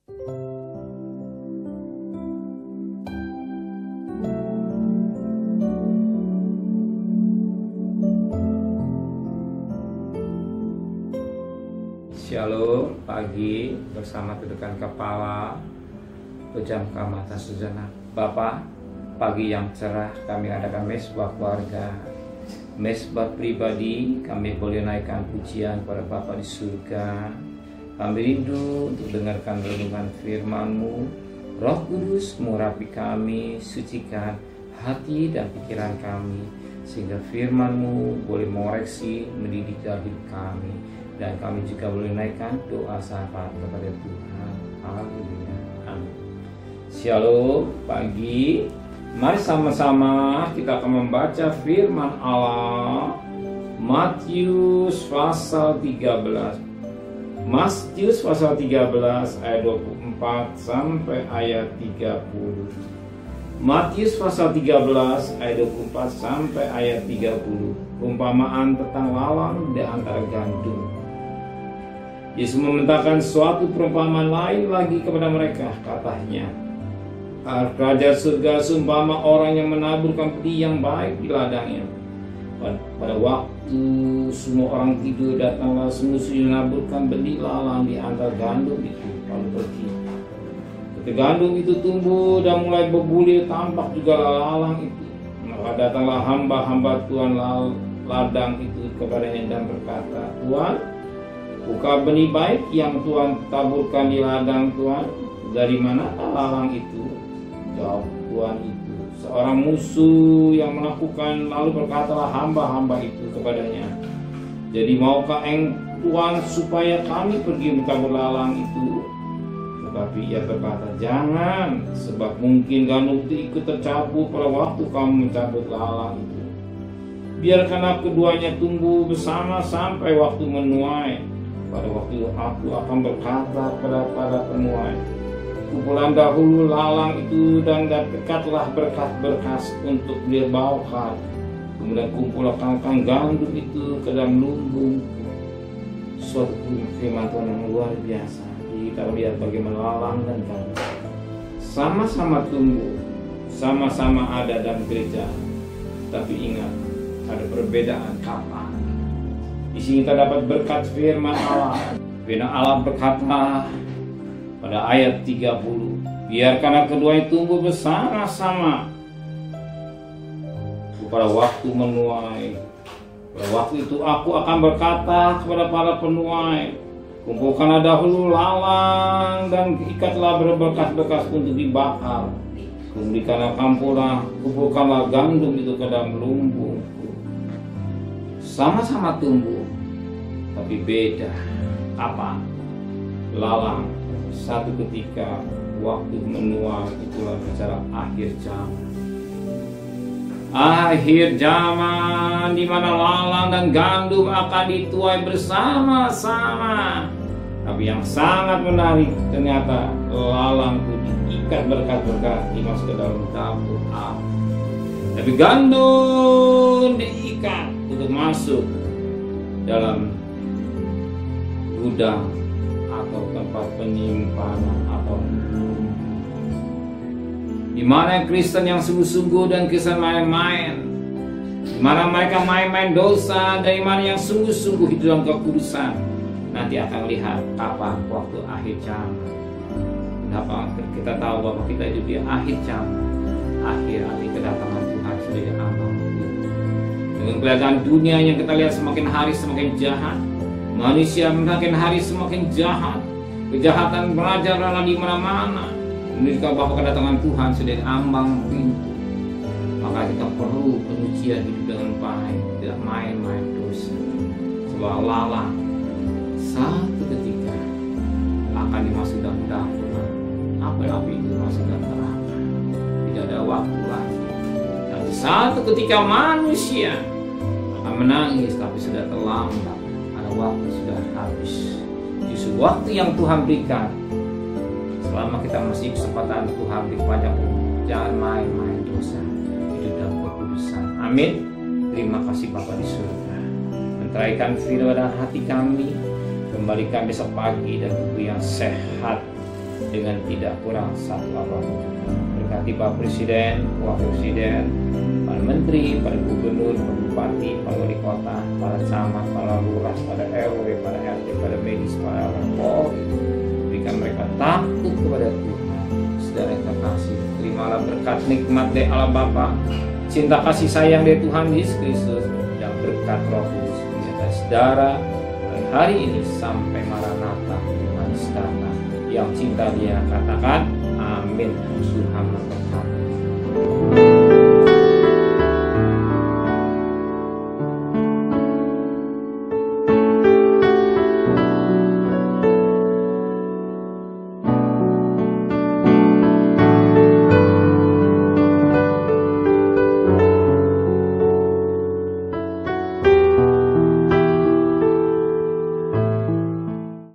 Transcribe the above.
Shalom pagi bersama tedukan kepala, pejamkan mata sejenak. Bapa, pagi yang cerah kami adakan mesbah keluarga, mesbah pribadi. Kami boleh naikkan pujian pada Bapa di surga. Kami rindu untuk dengarkan renungan firman-Mu. Roh Kudus mengurapi kami, sucikan hati dan pikiran kami, sehingga firman-Mu boleh mengoreksi, mendidik dalam hidup kami. Dan kami juga boleh naikkan doa syafaat kepada Tuhan. Haleluya. Amin. Shalom pagi. Mari sama-sama kita akan membaca firman Allah. Matius pasal 13. Matius pasal 13 ayat 24 sampai ayat 30. Matius pasal 13 ayat 24 sampai ayat 30. Perumpamaan tentang lalang di antara gandum. Yesus memintakan suatu perumpamaan lain lagi kepada mereka, katanya, kerajaan surga seumpama orang yang menaburkan benih yang baik di ladangnya. Pada waktu semua orang tidur, datanglah semusuh yang menaburkan benih lalang di antara gandum itu, lalu pergi. Ketika gandum itu tumbuh dan mulai berbulir, tampak juga lalang itu. Maka datanglah hamba-hamba Tuhan ladang itu kepadanya dan berkata, Tuhan, buka benih baik yang Tuhan taburkan di ladang Tuhan. Dari mana lalang itu? Jawab Tuhan itu, seorang musuh yang menaklukkan. Lalu berkatalah hamba-hamba itu kepadanya, jadi maukah Tuhan supaya kami pergi mentabur lalang itu? Tetapi ia berkata, jangan, sebab mungkin gandum itu ikut tercabut pada waktu kamu mencabut lalang itu. Biarkanlah keduanya tumbuh bersama sampai waktu menuai. Pada waktu itu aku akan berkata kepada para penuai, kumpulan dahulu lalang itu dan dekatlah berkas-berkas untuk dibawakan. Kemudian kumpulkan gandum itu ke dalam lumbung. Suatu firman Tuhan yang luar biasa. Kita lihat bagaimana lalang dan gandum sama-sama tumbuh, sama-sama ada dalam gereja. Tapi ingat, ada perbedaan kapan. Di sini kita dapat berkat firman Allah. Firman Allah berkata pada ayat 30, biarkanlah keduanya tumbuh bersama-sama pada waktu menuai. Pada waktu itu aku akan berkata kepada para penuai, kumpulkanlah dahulu lalang dan ikatlah berbekas-bekas untuk dibakar. Kemudian kumpulkanlah gandum itu ke dalam lumbung. Sama-sama tumbuh, tapi beda. Apa? Lalang satu ketika waktu menuai, itulah bicara akhir zaman. Akhir zaman di mana lalang dan gandum akan dituai bersama-sama. Tapi yang sangat menarik, ternyata lalang itu diikat berkat-berkat, dimasuk ke dalam tabur api. Tapi gandum diikat untuk masuk dalam gudang atau tempat penyimpanan atau di mana Kristen yang sungguh-sungguh dan Kristen main-main, di mana mereka main-main dosa, dari mana yang sungguh-sungguh hidup dalam kekudusan, nanti akan lihat kapan waktu akhir zaman. Kenapa kita tahu bahwa kita hidup di akhir zaman, akhir kedatangan Tuhan sudah diambang. Dengan kelihatan dunia yang kita lihat semakin hari semakin jahat, manusia semakin hari semakin jahat, kejahatan merajalela di mana-mana. Menunjukkan bahwa kedatangan Tuhan sudah ambang pintu. Maka kita perlu penyucian hidup dengan baik, tidak main-main dosa. Sebab lalang satu ketika akan dimasuk dalam dapur api itu masuk dalam neraka. Tidak ada waktu lagi. Dan satu ketika manusia akan menangis, tapi sudah terlambat. Ada waktu sudah habis. Justru waktu yang Tuhan berikan, selama kita masih kesempatan Tuhan beri banyak, jangan main-main dosa, hidup dalam kekudusan. Amin. Terima kasih Bapa di surga. Menteraikan firman dalam hati kami, kembalikan besok pagi dan tubuh yang sehat, dengan tidak kurang satu apapun juga. Berkati Pak Presiden, Wakil Presiden, para Menteri, para Gubernur, para Bupati, para Wali Kota, para camat, para lurah, para RW, para RT, para medis, para Polri. Berikan mereka takut kepada Tuhan. Saudara yang terkasih, terimalah berkat nikmat dari Allah Bapa, cinta kasih sayang dari Tuhan Yesus Kristus, dan berkat Roh Kudus menyertai saudara dari hari ini sampai Maranatha Tuhan datang. Yang cinta dia katakan amin. Musuh hamba berkata